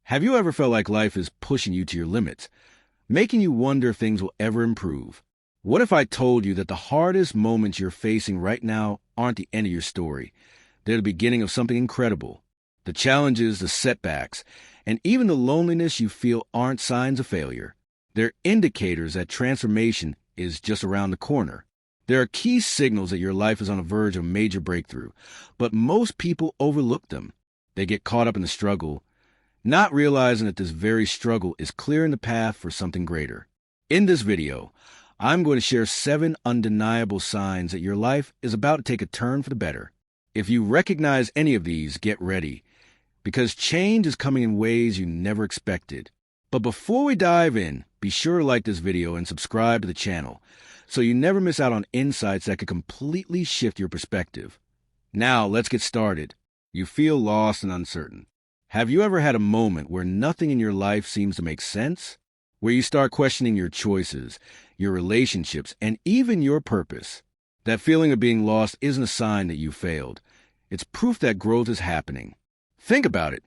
Have you ever felt like life is pushing you to your limits, making you wonder if things will ever improve? What if I told you that the hardest moments you're facing right now aren't the end of your story? They're the beginning of something incredible. The challenges, the setbacks, and even the loneliness you feel aren't signs of failure. They're indicators that transformation is just around the corner. There are key signals that your life is on the verge of a major breakthrough, but most people overlook them. They get caught up in the struggle, not realizing that this very struggle is clearing the path for something greater. In this video, I'm going to share 7 undeniable signs that your life is about to take a turn for the better. If you recognize any of these, get ready, because change is coming in ways you never expected. But before we dive in, be sure to like this video and subscribe to the channel so you never miss out on insights that could completely shift your perspective. Now, let's get started. You feel lost and uncertain. Have you ever had a moment where nothing in your life seems to make sense? Where you start questioning your choices, your relationships, and even your purpose? That feeling of being lost isn't a sign that you failed. It's proof that growth is happening. Think about it.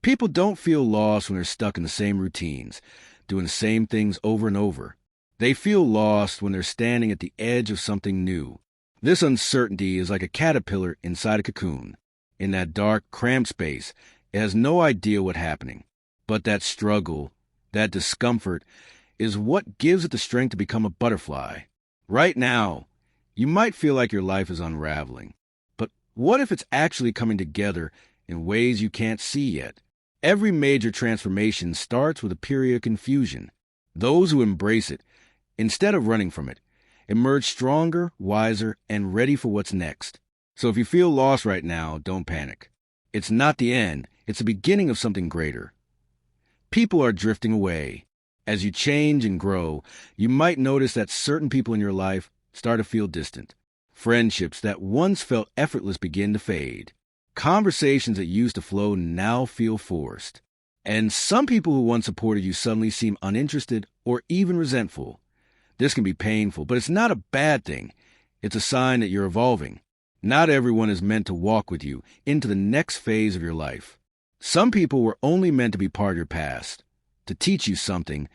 People don't feel lost when they're stuck in the same routines, doing the same things over and over. They feel lost when they're standing at the edge of something new. This uncertainty is like a caterpillar inside a cocoon. In that dark, cramped space, it has no idea what's happening. But that struggle, that discomfort, is what gives it the strength to become a butterfly. Right now, you might feel like your life is unraveling. But what if it's actually coming together in ways you can't see yet? Every major transformation starts with a period of confusion. Those who embrace it, instead of running from it, emerge stronger, wiser, and ready for what's next. So if you feel lost right now, don't panic. It's not the end. It's the beginning of something greater. People are drifting away. As you change and grow, you might notice that certain people in your life start to feel distant. Friendships that once felt effortless begin to fade. Conversations that used to flow now feel forced. And some people who once supported you suddenly seem uninterested or even resentful. This can be painful, but it's not a bad thing. It's a sign that you're evolving. Not everyone is meant to walk with you into the next phase of your life. Some people were only meant to be part of your past, to teach you something,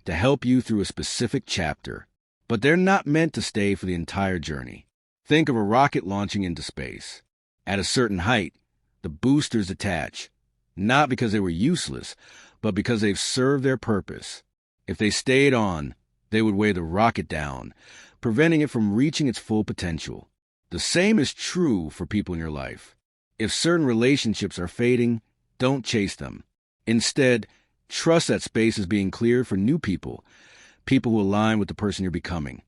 to help you through a specific chapter. But they're not meant to stay for the entire journey. Think of a rocket launching into space. At a certain height, the boosters detach, not because they were useless, but because they've served their purpose. If they stayed on, they would weigh the rocket down, preventing it from reaching its full potential. The same is true for people in your life. If certain relationships are fading, don't chase them. Instead, trust that space is being cleared for new people, people who align with the person you're becoming.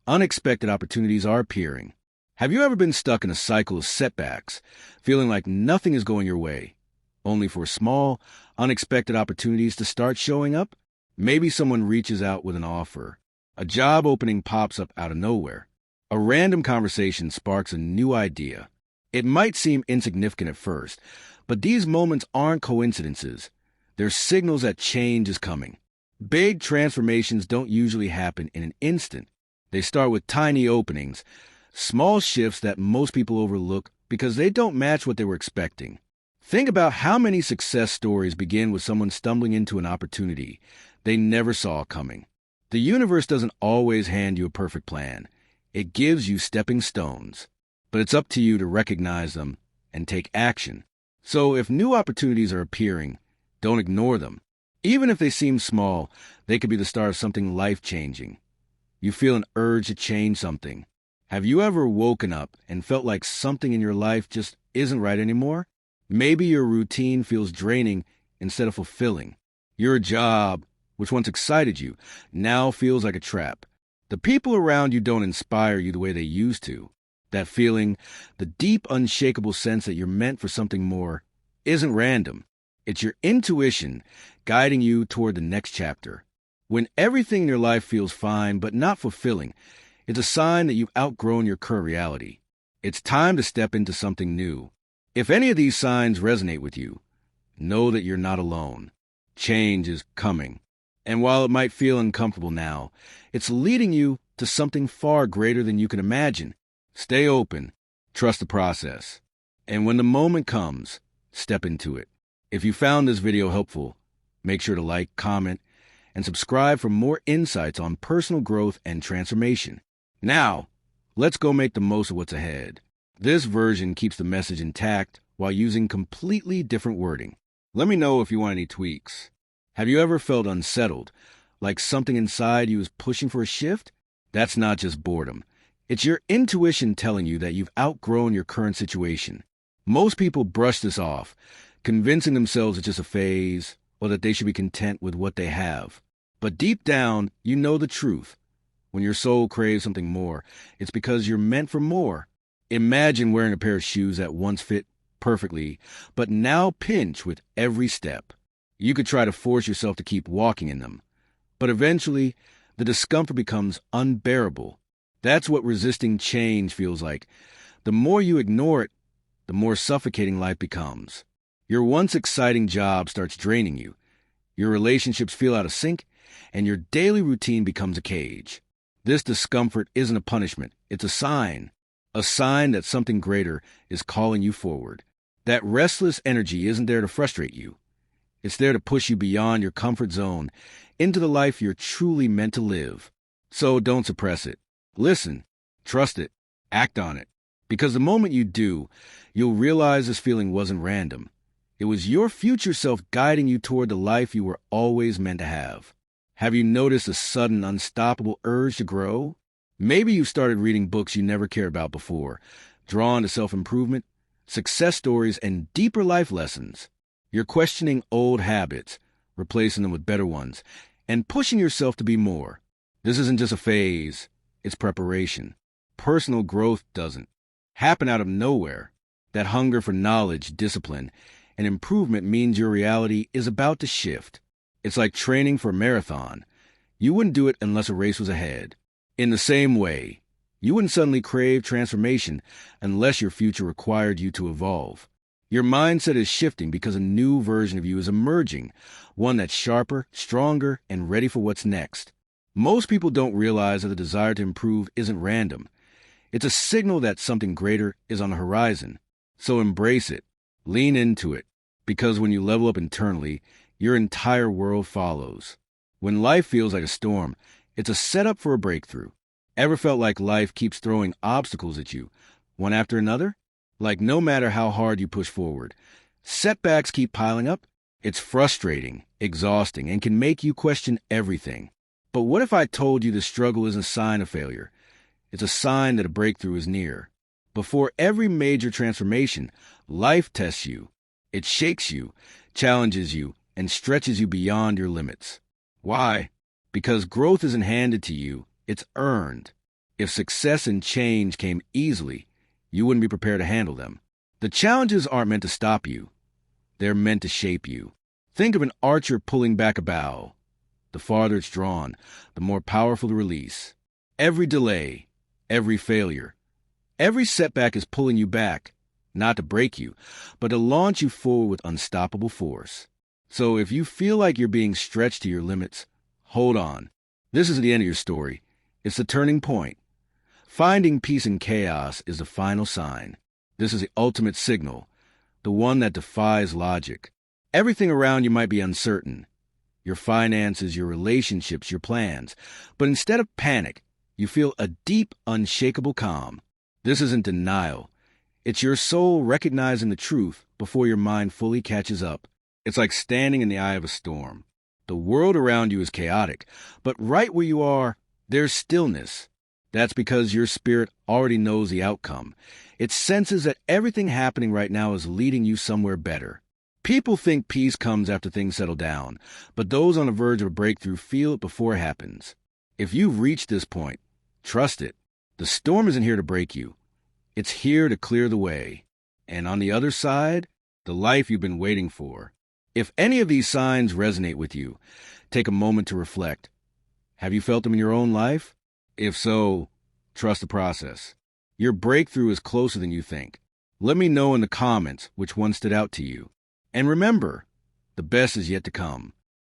Unexpected opportunities are appearing. Have you ever been stuck in a cycle of setbacks, feeling like nothing is going your way, only for small, unexpected opportunities to start showing up? Maybe someone reaches out with an offer. A job opening pops up out of nowhere. A random conversation sparks a new idea. It might seem insignificant at first, but these moments aren't coincidences. They're signals that change is coming. Big transformations don't usually happen in an instant. They start with tiny openings, small shifts that most people overlook because they don't match what they were expecting. Think about how many success stories begin with someone stumbling into an opportunity they never saw coming. The universe doesn't always hand you a perfect plan. It gives you stepping stones, but it's up to you to recognize them and take action. So if new opportunities are appearing, don't ignore them. Even if they seem small, they could be the start of something life-changing. You feel an urge to change something. Have you ever woken up and felt like something in your life just isn't right anymore? Maybe your routine feels draining instead of fulfilling. Your job, which once excited you, now feels like a trap. The people around you don't inspire you the way they used to. That feeling, the deep, unshakable sense that you're meant for something more, isn't random. It's your intuition guiding you toward the next chapter. When everything in your life feels fine but not fulfilling, it's a sign that you've outgrown your current reality. It's time to step into something new. If any of these signs resonate with you, know that you're not alone. Change is coming. And while it might feel uncomfortable now, it's leading you to something far greater than you can imagine. Stay open, trust the process, and when the moment comes, step into it. If you found this video helpful, make sure to like, comment, and subscribe for more insights on personal growth and transformation. Now, let's go make the most of what's ahead. This version keeps the message intact while using completely different wording. Let me know if you want any tweaks. Have you ever felt unsettled, like something inside you is pushing for a shift? That's not just boredom. It's your intuition telling you that you've outgrown your current situation. Most people brush this off, convincing themselves it's just a phase or that they should be content with what they have. But deep down, you know the truth. When your soul craves something more, it's because you're meant for more. Imagine wearing a pair of shoes that once fit perfectly, but now pinch with every step. You could try to force yourself to keep walking in them, but eventually, the discomfort becomes unbearable. That's what resisting change feels like. The more you ignore it, the more suffocating life becomes. Your once exciting job starts draining you. Your relationships feel out of sync, and your daily routine becomes a cage. This discomfort isn't a punishment, it's a sign that something greater is calling you forward. That restless energy isn't there to frustrate you. It's there to push you beyond your comfort zone into the life you're truly meant to live. So don't suppress it. Listen, trust it, act on it. Because the moment you do, you'll realize this feeling wasn't random. It was your future self guiding you toward the life you were always meant to have. Have you noticed a sudden, unstoppable urge to grow? Maybe you started reading books you never cared about before, drawn to self-improvement, success stories, and deeper life lessons. You're questioning old habits, replacing them with better ones, and pushing yourself to be more. This isn't just a phase, it's preparation. Personal growth doesn't happen out of nowhere. That hunger for knowledge, discipline, and improvement means your reality is about to shift. It's like training for a marathon. You wouldn't do it unless a race was ahead. In the same way, you wouldn't suddenly crave transformation unless your future required you to evolve. Your mindset is shifting because a new version of you is emerging, one that's sharper, stronger, and ready for what's next. Most people don't realize that the desire to improve isn't random. It's a signal that something greater is on the horizon. So embrace it. Lean into it. Because when you level up internally, your entire world follows. When life feels like a storm, it's a setup for a breakthrough. Ever felt like life keeps throwing obstacles at you, one after another? Like no matter how hard you push forward, setbacks keep piling up? It's frustrating, exhausting, and can make you question everything. But what if I told you the struggle isn't a sign of failure? It's a sign that a breakthrough is near. Before every major transformation, life tests you. It shakes you, challenges you, and stretches you beyond your limits. Why? Because growth isn't handed to you, it's earned. If success and change came easily, you wouldn't be prepared to handle them. The challenges aren't meant to stop you. They're meant to shape you. Think of an archer pulling back a bow. The farther it's drawn, the more powerful the release. Every delay, every failure, every setback is pulling you back, not to break you, but to launch you forward with unstoppable force. So if you feel like you're being stretched to your limits, hold on. This isn't the end of your story. It's the turning point. Finding peace in chaos is the final sign. This is the ultimate signal, the one that defies logic. Everything around you might be uncertain. Your finances, your relationships, your plans. But instead of panic, you feel a deep, unshakable calm. This isn't denial. It's your soul recognizing the truth before your mind fully catches up. It's like standing in the eye of a storm. The world around you is chaotic, but right where you are, there's stillness. That's because your spirit already knows the outcome. It senses that everything happening right now is leading you somewhere better. People think peace comes after things settle down, but those on the verge of a breakthrough feel it before it happens. If you've reached this point, trust it. The storm isn't here to break you. It's here to clear the way. And on the other side, the life you've been waiting for. If any of these signs resonate with you, take a moment to reflect. Have you felt them in your own life? If so, trust the process. Your breakthrough is closer than you think. Let me know in the comments which one stood out to you. And remember, the best is yet to come.